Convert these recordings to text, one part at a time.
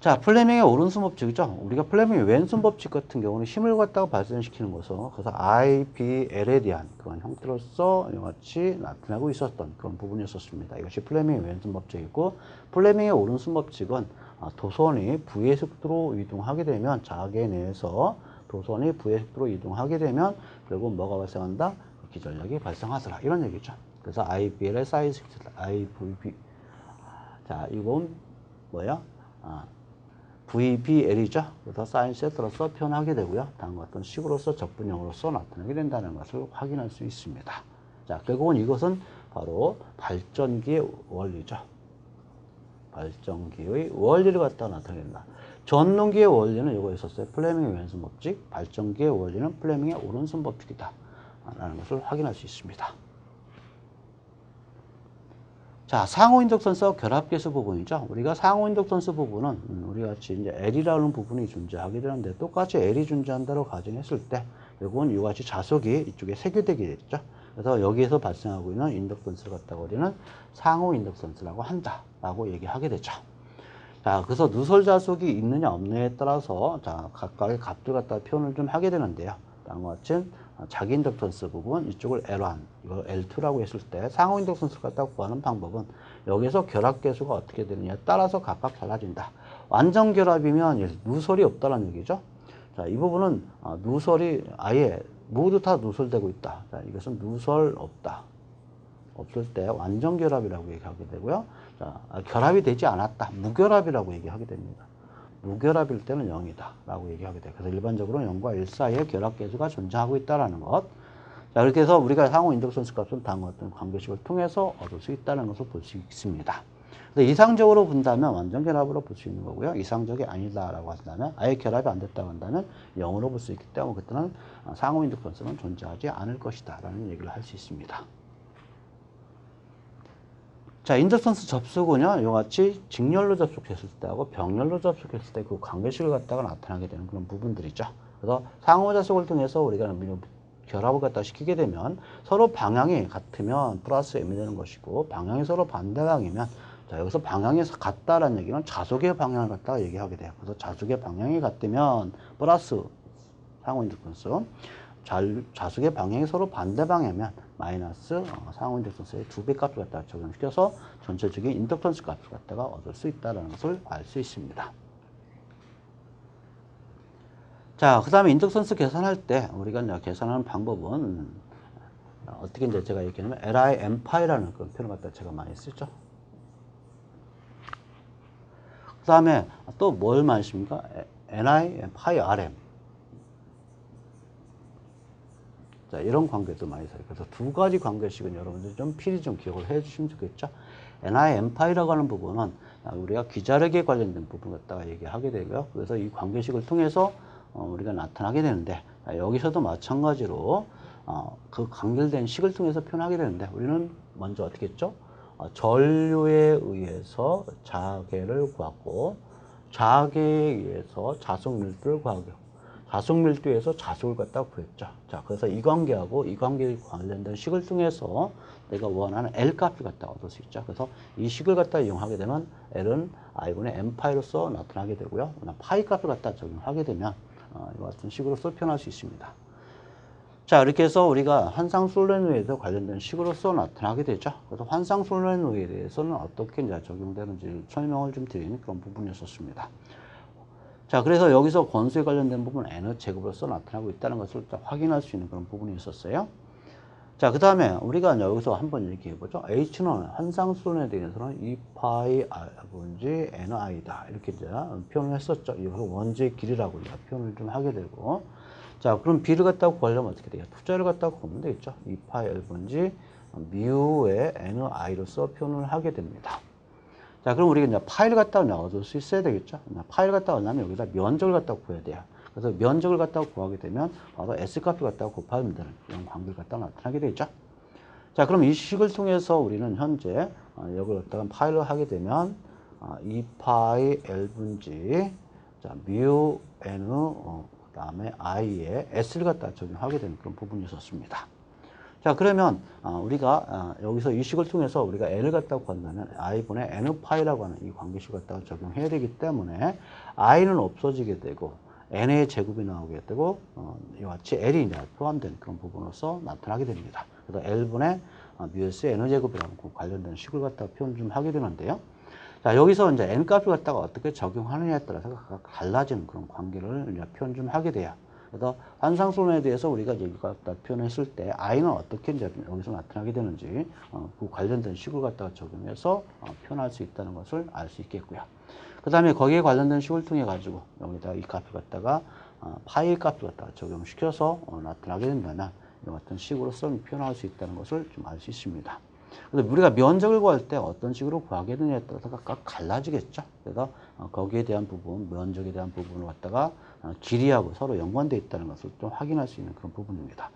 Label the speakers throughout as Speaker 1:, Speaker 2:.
Speaker 1: 자, 플레밍의 오른손 법칙이죠. 우리가 플레밍의 왼손 법칙 같은 경우는 힘을 갖다가 발생시키는 것은 그래서 I, B, L에 대한 그런 형태로서 이같이 나타나고 있었던 그런 부분이었습니다. 이것이 플레밍의 왼손 법칙이고, 플레밍의 오른손 법칙은 도선이 V의 속도로 이동하게 되면, 자계 내에서 도선이 V의 속도로 이동하게 되면 결국 뭐가 발생한다? 기전력이 발생하더라. 이런 얘기죠. 그래서 IBL의 사이즈, IVB. 자, 이건 뭐야? VBL이죠. 그래서 사인 세트로서 표현하게 되고요. 다음과 같은 식으로서 적분형으로서 나타나게 된다는 것을 확인할 수 있습니다. 자, 결국은 이것은 바로 발전기의 원리죠. 발전기의 원리를 갖다가 나타낸다. 전동기의 원리는 이거 있었어요. 플레밍의 왼손 법칙. 발전기의 원리는 플레밍의 오른손 법칙이다. 라는 것을 확인할 수 있습니다. 자, 상호인덕선스와 결합계수 부분이죠. 우리가 상호인덕선스 부분은 우리 같이 이제 L이라는 부분이 존재하게 되는데, 똑같이 L이 존재한다고 가정했을 때 결국은 이같이 자석이 이쪽에 세교되게 되죠. 그래서 여기에서 발생하고 있는 인덕선스를 갖다가 우리는 상호인덕선스라고 한다라고 얘기하게 되죠. 자, 그래서 누설 자석이 있느냐 없느냐에 따라서 자, 각각의 값들 갖다가 표현을 좀 하게 되는데요. 다음과 같이 자기 인덕턴스 부분, 이쪽을 L1, 이걸 L2라고 했을 때 상호 인덕턴스를 갖다 구하는 방법은 여기서 결합계수가 어떻게 되느냐에 따라서 각각 달라진다. 완전 결합이면 누설이 없다는 얘기죠. 자, 이 부분은 누설이 아예 모두 다 누설되고 있다. 자, 이것은 누설 없다. 없을 때 완전 결합이라고 얘기하게 되고요. 자, 결합이 되지 않았다. 무결합이라고 얘기하게 됩니다. 무결합일 때는 0이다 라고 얘기하게 돼요. 그래서 일반적으로 0과 1 사이에 결합계수가 존재하고 있다는 것. 자, 이렇게 해서 우리가 상호 인덕선스 값은 다음과 같은 관계식을 통해서 얻을 수 있다는 것을 볼 수 있습니다. 그래서 이상적으로 본다면 완전 결합으로 볼 수 있는 거고요. 이상적이 아니다라고 한다면, 아예 결합이 안 됐다고 한다면 0으로 볼 수 있기 때문에 그때는 상호 인덕선스는 존재하지 않을 것이다 라는 얘기를 할 수 있습니다. 자, 인덕선스 접속은요, 이같이 직렬로 접속했을 때하고 병렬로 접속했을 때 그 관계식을 갖다가 나타나게 되는 그런 부분들이죠. 그래서 상호 접속을 통해서 우리가 결합을 갖다 시키게 되면 서로 방향이 같으면 플러스 m이 되는 것이고, 방향이 서로 반대방이면, 자, 여기서 방향이 같다라는 얘기는 자속의 방향을 갖다가 얘기하게 돼요. 그래서 자속의 방향이 같으면 플러스 상호 인덕선스, 자속의 방향이 서로 반대 방향이면 마이너스 상호 인덕턴스의 2배 값을 갖다가 적용시켜서 전체적인 인덕턴스 값을 갖다가 얻을 수 있다는 것을 알 수 있습니다. 자, 그 다음에 인덕턴스 계산할 때 우리가 이제 계산하는 방법은 어떻게 이제 제가 얘기하냐면 LIM파이라는 그런 표현을 갖다가 제가 많이 쓰죠. 그 다음에 또 뭘 많이 씁니까? NI파이 RM. 자, 이런 관계도 많이 써요. 그래서 두 가지 관계식은 여러분들 좀 필히 좀 기억을 해 주시면 좋겠죠. NIM파이라고 하는 부분은 우리가 기자력에 관련된 부분 갖다가 얘기하게 되고요. 그래서 이 관계식을 통해서 우리가 나타나게 되는데, 여기서도 마찬가지로 그 관계된 식을 통해서 표현하게 되는데, 우리는 먼저 어떻게 했죠? 전류에 의해서 자계를 구하고, 자계에 의해서 자속 밀도를 구하고, 자속 밀도에서 자속을 갖다가 구했죠. 자, 그래서 이 관계하고 이 관계에 관련된 식을 통해서 내가 원하는 L 값을 갖다가 얻을 수 있죠. 그래서 이 식을 갖다가 이용하게 되면 L은 I분의 M파이로서 나타나게 되고요. 파이 값을 갖다가 적용하게 되면 이와 같은 식으로서 표현할 수 있습니다. 자, 이렇게 해서 우리가 환상 솔레노이드에 관련된 식으로서 나타나게 되죠. 그래서 환상 솔레노이드에 대해서는 어떻게 이제 적용되는지 설명을 좀 드리는 그런 부분이었습니다. 자, 그래서 여기서 권수에 관련된 부분 N의 제곱으로서 나타나고 있다는 것을 확인할 수 있는 그런 부분이 있었어요. 자, 그 다음에 우리가 여기서 한번 얘기해 보죠. H는 환상수론에 대해서는 2파이 R분지 NI다. 이렇게 이제 표현을 했었죠. 이거 원지의 길이라고 표현을 좀 하게 되고. 자, 그럼 B를 갖다가 구하려면 어떻게 돼요? 투자를 갖다가 구하면 되겠죠. 2파이 R분지 뮤의 NI로서 표현을 하게 됩니다. 자, 그럼 우리가 이제 파일을 갖다가 얻을 수 있어야 되겠죠. 파일을 갖다가 얻으려면 여기다 면적을 갖다가 구해야 돼요. 그래서 면적을 갖다가 구하게 되면 바로 S값을 갖다가 곱하면 되는 이런 관계를 갖다가 나타나게 되죠. 자, 그럼 이 식을 통해서 우리는 현재 이걸 갖다가 파일을 하게 되면 2파이 L분지 자, 뮤 N 그 다음에 I에 S를 갖다가 적용하게 되는 그런 부분이 있었습니다. 자, 그러면 우리가 여기서 이 식을 통해서 우리가 n을 갖다가 구한다면 i분의 n파이라고 하는 이 관계식을 갖다가 적용해야 되기 때문에 i는 없어지게 되고 n의 제곱이 나오게 되고 이와 같이 l이 이제 포함된 그런 부분으로서 나타나게 됩니다. 그래서 l분의 뮤스 n제곱이라는 관련된 식을 갖다가 표현 좀 하게 되는데요. 자, 여기서 이제 n 값을 갖다가 어떻게 적용하느냐에 따라서 각각 달라지는 그런 관계를 이제 표현 좀 하게 돼요. 그래서 환상소론에 대해서 우리가 여기 갖다 표현했을 때 i는 어떻게 이제 여기서 나타나게 되는지 그 관련된 식을 갖다가 적용해서 표현할 수 있다는 것을 알 수 있겠고요. 그 다음에 거기에 관련된 식을 통해 가지고 여기다 이 값을 갖다가 파이 값을 갖다가 적용시켜서 나타나게 된다면 이 같은 식으로서 표현할 수 있다는 것을 좀 알 수 있습니다. 그래서 우리가 면적을 구할 때 어떤 식으로 구하게 되느냐에 따라서 각각 달라지겠죠. 그래서 거기에 대한 부분, 면적에 대한 부분을 갖다가 길이하고 서로 연관되어 있다는 것을 좀 확인할 수 있는 그런 부분입니다.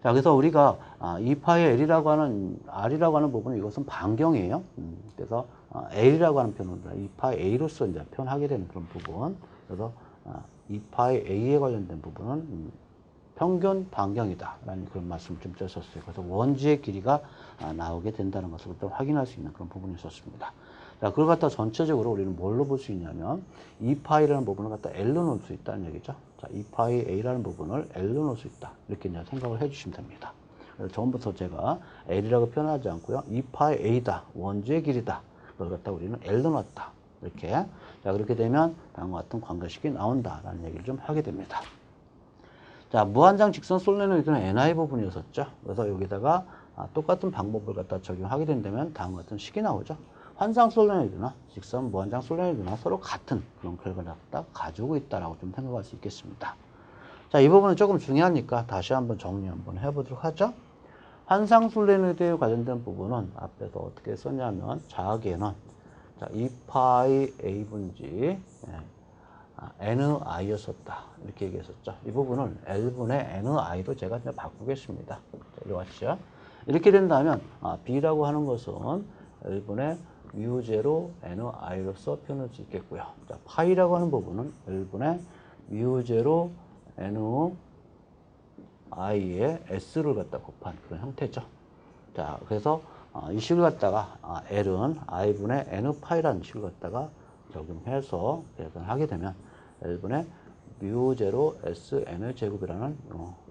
Speaker 1: 자, 그래서 우리가 2파이 L이라고 하는, R이라고 하는 부분은 이것은 반경이에요. 그래서 L이라고 하는 표현은 2파이 A로서 이제 표현하게 되는 그런 부분. 그래서 2파이 A에 관련된 부분은 평균 반경이다 라는 그런 말씀을 좀 드렸었어요. 그래서 원지의 길이가 나오게 된다는 것을 또 확인할 수 있는 그런 부분이 있었습니다. 자, 그걸 갖다 전체적으로 우리는 뭘로 볼 수 있냐면 2파이라는 부분을 갖다 L로 놓을 수 있다는 얘기죠. 자, 2파이 A라는 부분을 L로 놓을 수 있다. 이렇게 이제 생각을 해 주시면 됩니다. 그래서 처음부터 제가 L이라고 표현하지 않고요. 2파이 A다. 원지의 길이다. 그걸 갖다 우리는 L로 놨다. 이렇게. 자, 그렇게 되면 다음과 같은 관계식이 나온다라는 얘기를 좀 하게 됩니다. 자, 무한장 직선 솔레노이드는 NI 부분이었었죠. 그래서 여기다가 똑같은 방법을 갖다 적용하게 된다면 다음과 같은 식이 나오죠. 환상 솔레노이드나 직선 무한장 솔레노이드나 서로 같은 그런 결과를 갖다 가지고 있다라고 좀 생각할 수 있겠습니다. 자, 이 부분은 조금 중요하니까 다시 한번 정리 한번 해보도록 하죠. 환상 솔레노이드에 관련된 부분은 앞에서 어떻게 썼냐면 자기에는 자, 2파이 A분지 NI였었다. 이렇게 얘기했었죠. 이 부분을 L분의 NI로 제가 이제 바꾸겠습니다. 자, 이렇죠. 이렇게 된다면, B라고 하는 것은 L분의 뮤제로 NI로서 표현할 수 있겠고요. 자, 파이라고 하는 부분은 L분의 뮤제로 NI의 S를 갖다 곱한 그런 형태죠. 자, 그래서 이 식을 갖다가 L은 I분의 N파이라는 식을 갖다가 적용해서 계산하게 되면 L분의 뮤제로 SN 제곱이라는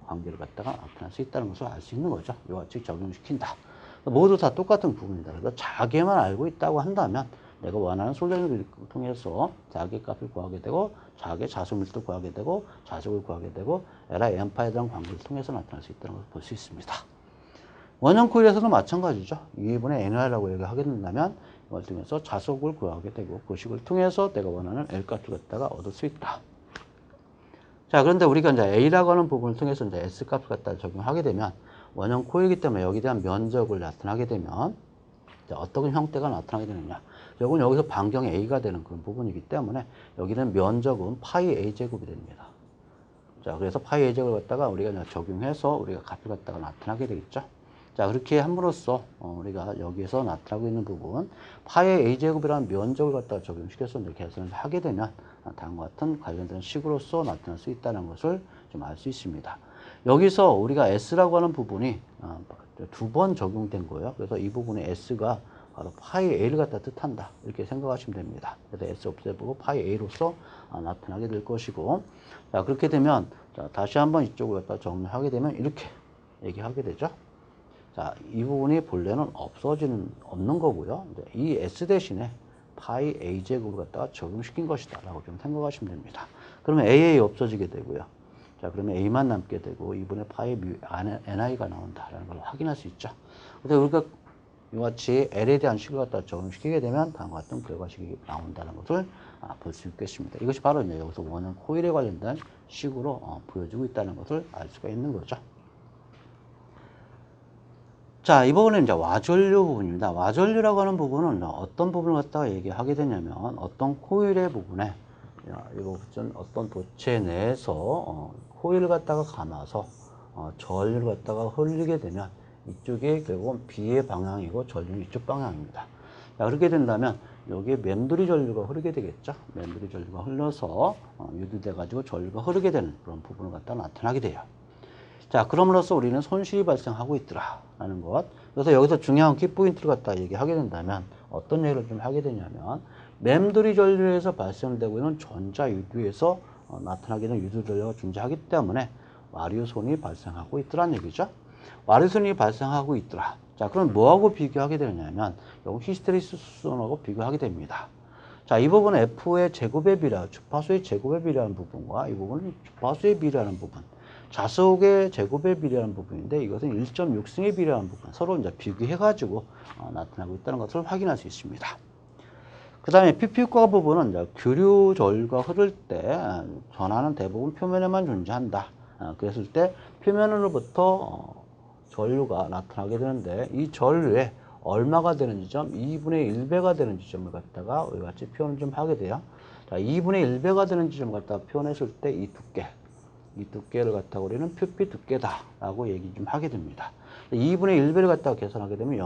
Speaker 1: 관계를 갖다가 나타날 수 있다는 것을 알 수 있는 거죠. 이와 같이 적용시킨다. 모두 다 똑같은 부분이다. 그래서 자기만 알고 있다고 한다면 내가 원하는 솔레노이드를 통해서 자기 값을 구하게 되고 자기 자수밀도 구하게 되고 자속을 구하게 되고 LI N파에 대한 관계를 통해서 나타날 수 있다는 것을 볼 수 있습니다. 원형 코일에서도 마찬가지죠. 2분의 NI라고 얘기하게 된다면 이걸 통해서 자속을 구하게 되고 그 식을 통해서 내가 원하는 L 값을 갖다가 얻을 수 있다. 자, 그런데 우리가 이제 A라고 하는 부분을 통해서 이제 S 값을 갖다 적용하게 되면 원형 코일이기 때문에 여기에 대한 면적을 나타나게 되면 어떤 형태가 나타나게 되느냐. 이건 여기서 반경이 A가 되는 그런 부분이기 때문에 여기는 면적은 파이 A 제곱이 됩니다. 자, 그래서 파이 A 제곱을 갖다가 우리가 이제 적용해서 우리가 값을 갖다가 나타나게 되겠죠. 자, 그렇게 함으로써 우리가 여기에서 나타나고 있는 부분 파의 a제곱이라는 면적을 갖다가 적용시켜서 이제 계산을 하게 되면 다음과 같은 관련된 식으로서 나타날 수 있다는 것을 좀 알 수 있습니다. 여기서 우리가 s라고 하는 부분이 두 번 적용된 거예요. 그래서 이 부분의 s가 바로 파이 a를 갖다 뜻한다. 이렇게 생각하시면 됩니다. 그래서 s 없애보고 파이 a로서 나타나게 될 것이고, 자, 그렇게 되면 자, 다시 한번 이쪽을 갖다 정리하게 되면 이렇게 얘기하게 되죠. 자, 이 부분이 본래는 없는 거고요. 이 S 대신에 파이 A 제곱을 갖다가 적용시킨 것이다 라고 좀 생각하시면 됩니다. 그러면 AA 없어지게 되고요. 자, 그러면 A만 남게 되고 2분의 파이 NI가 나온다라는 걸 확인할 수 있죠. 그래서 우리가 이와 같이 L에 대한 식을 갖다가 적용시키게 되면 다음과 같은 결과식이 나온다는 것을 볼 수 있겠습니다. 이것이 바로 이제 여기서 원형 코일에 관련된 식으로 보여지고 있다는 것을 알 수가 있는 거죠. 자, 이 부분은 이제 와전류 부분입니다. 와전류라고 하는 부분은 어떤 부분을 갖다가 얘기하게 되냐면 어떤 코일의 부분에 이것은 어떤 도체 내에서 코일을 갖다가 감아서 전류를 갖다가 흘리게 되면 이쪽이 결국은 B의 방향이고 전류는 이쪽 방향입니다. 자, 그렇게 된다면 여기에 맴돌이 전류가 흐르게 되겠죠. 맴돌이 전류가 흘러서 유도돼 가지고 전류가 흐르게 되는 그런 부분을 갖다 나타나게 돼요. 자, 그럼으로써 우리는 손실이 발생하고 있더라라는 것. 그래서 여기서 중요한 키포인트를 갖다 얘기하게 된다면 어떤 얘기를 좀 하게 되냐면 맴돌이 전류에서 발생되고 있는 전자유두에서 나타나게 되는 유두 전류가 존재하기 때문에 와류손이 발생하고 있더라는 얘기죠. 와류손이 발생하고 있더라. 자, 그럼 뭐하고 비교하게 되냐면 요거 히스테리스 수선하고 비교하게 됩니다. 자, 이 부분은 F의 제곱의 비례, 주파수의 제곱의 비례하는 부분과 이 부분은 주파수의 비례하는 부분, 자석의 제곱의 비례하는 부분인데 이것은 1.6승의 비례하는 부분, 서로 이제 비교해가지고 나타나고 있다는 것을 확인할 수 있습니다. 그 다음에 PP효과 부분은 이제 교류 전류가 흐를 때 전하는 대부분 표면에만 존재한다. 그랬을 때 표면으로부터 전류가 나타나게 되는데 이 전류에 얼마가 되는 지점, 2분의 1배가 되는 지점을 갖다가 이와 같이 표현을 좀 하게 돼요. 자, 2분의 1배가 되는 지점을 갖다가 표현했을 때 이 두께를 갖다가 우리는 표피 두께다라고 얘기 좀 하게 됩니다. 2분의 1배를 갖다가 계산하게 되면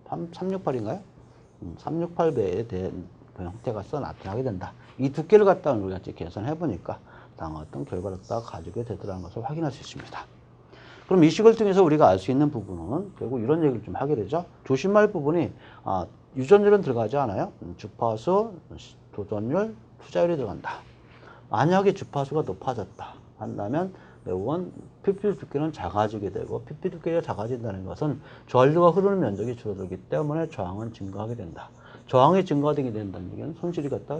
Speaker 1: 0.368인가요? 368배에 대한 형태가 나타나게 된다. 이 두께를 갖다가 우리가 계산해 보니까 다음 어떤 결과를 갖다가 가지게 되더라는 것을 확인할 수 있습니다. 그럼 이 식을 통해서 우리가 알 수 있는 부분은 결국 이런 얘기를 좀 하게 되죠. 조심할 부분이 유전율은 들어가지 않아요. 주파수, 도전율, 투자율이 들어간다. 만약에 주파수가 높아졌다 한다면 결국은 PP 두께는 작아지게 되고 PP 두께가 작아진다는 것은 전류가 흐르는 면적이 줄어들기 때문에 저항은 증가하게 된다. 저항이 증가되게 된다는 얘기는 손실이 갖다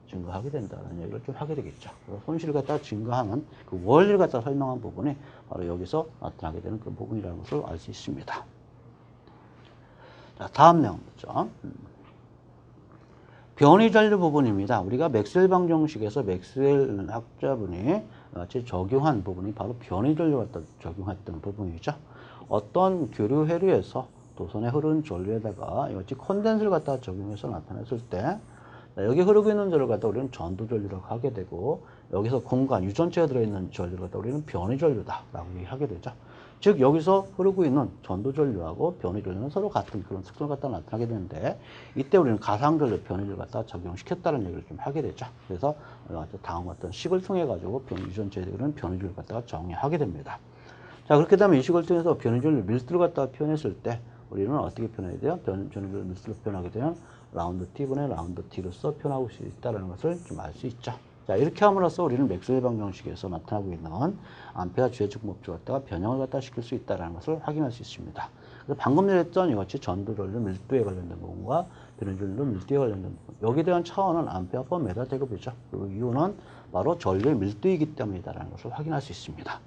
Speaker 1: 증가하게 된다는 얘기를 좀 하게 되겠죠. 그래서 손실을 갖다 증가하는 그 원리를 갖다 설명한 부분이 바로 여기서 나타나게 되는 그 부분이라는 것을 알 수 있습니다. 자, 다음 내용 보죠. 변이 전류 부분입니다. 우리가 맥스웰 방정식에서 맥스웰 학자분이 같이 적용한 부분이 바로 변이 전류 갖다 적용했던 부분이죠. 어떤 교류 해류에서 도선에 흐르는 전류에다가 이같이 콘덴스를 갖다 적용해서 나타냈을 때 여기 흐르고 있는 전류를 갖다 우리는 전도 전류라고 하게 되고 여기서 공간, 유전체가 들어있는 전류를 갖다 우리는 변이 전류다라고 얘기하게 되죠. 즉 여기서 흐르고 있는 전도 전류하고 변이 전류는 서로 같은 그런 특성을 갖다 나타나게 되는데 이때 우리는 가상 전류, 변이 전류를 갖다 적용시켰다는 얘기를 좀 하게 되죠. 그래서 다음 어떤 식을 통해 가지고 유전체들은 변이 전류를 갖다가 정의하게 됩니다. 자, 그렇게 되면 이 식을 통해서 변이 전류 밀도를 갖다가 표현했을 때 우리는 어떻게 표현해야 돼요? 변이 전류 밀도로 표현하게 되면 라운드 t분의 라운드 t로서 표현하고 수 있다는 것을 좀 알 수 있죠. 자, 이렇게 함으로써 우리는 맥스웰 방정식에서 나타나고 있는 암페어 주해적 법칙을 갖다가 변형을 갖다 시킬 수 있다는 것을 확인할 수 있습니다. 그래서 방금 얘기했던 이같이 전도 전류 밀도에 관련된 부분과 변이 전류 밀도에 관련된 부분, 여기에 대한 차원은 암페어 퍼 메다 제곱이죠. 그 이유는 바로 전류의 밀도이기 때문이다라는 것을 확인할 수 있습니다.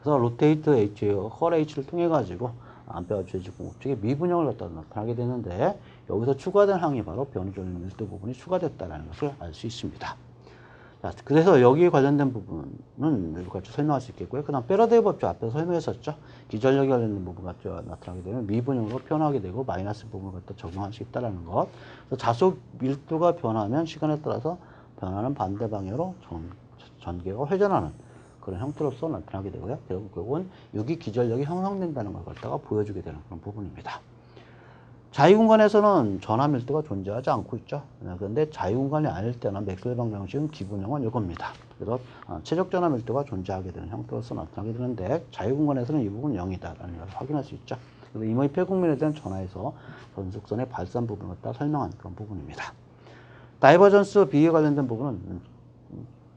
Speaker 1: 그래서 로테이트 H, 컬 H를 통해 가지고 암페어 주해적 법칙의 미분형을 갖다 나타나게 되는데 여기서 추가된 항이 바로 변이 전류 밀도 부분이 추가됐다는 것을 알 수 있습니다. 자, 그래서 여기에 관련된 부분은 이렇게 설명할 수 있겠고요. 그 다음 패러데이 법칙 앞에서 설명했었죠. 기전력에 관련된 부분 같이 나타나게 되면 미분형으로 표현하게 되고 마이너스 부분을 갖다 적용할 수 있다는 것. 그래서 자속 밀도가 변하면 시간에 따라서 변하는 반대 방향으로 전개가 회전하는 그런 형태로서 나타나게 되고요. 결국은 유기 기전력이 형성된다는 걸 갖다가 보여주게 되는 그런 부분입니다. 자유공간에서는 전하 밀도가 존재하지 않고 있죠. 그런데 자유공간이 아닐 때는 맥스웰 방정식은 기본형은 이겁니다. 그래서 최적 전하 밀도가 존재하게 되는 형태로서 나타나게 되는데 자유공간에서는 이 부분은 0이다라는 것을 확인할 수 있죠. 그래서 임의 폐국면에 대한 전하에서 전속선의 발산 부분을 갖다 설명한 그런 부분입니다. 다이버전스 비에 관련된 부분은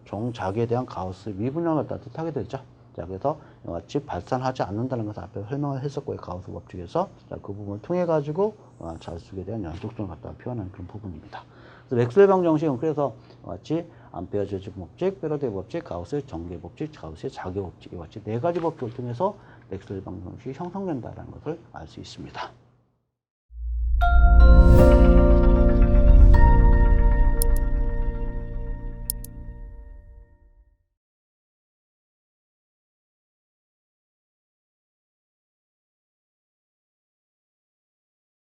Speaker 1: 종자기에 대한 가우스 미분형을 갖다 뜻하게 되죠. 자, 그래서 같이 발산하지 않는다는 것을 앞에 설명을 했었고요. 가우스 법칙에서. 자, 그 부분을 통해 가지고 자수에 대한 연속성을 갖다 표현하는 그런 부분입니다. 그래서 맥스웰 방정식은 그래서 같이 암페어 주해적 법칙, 패러데이 법칙, 가우스의 전개 법칙, 가우스의 자개 법칙, 이와 같이 네 가지 법칙을 통해서 맥스웰 방정식이 형성된다는 것을 알 수 있습니다.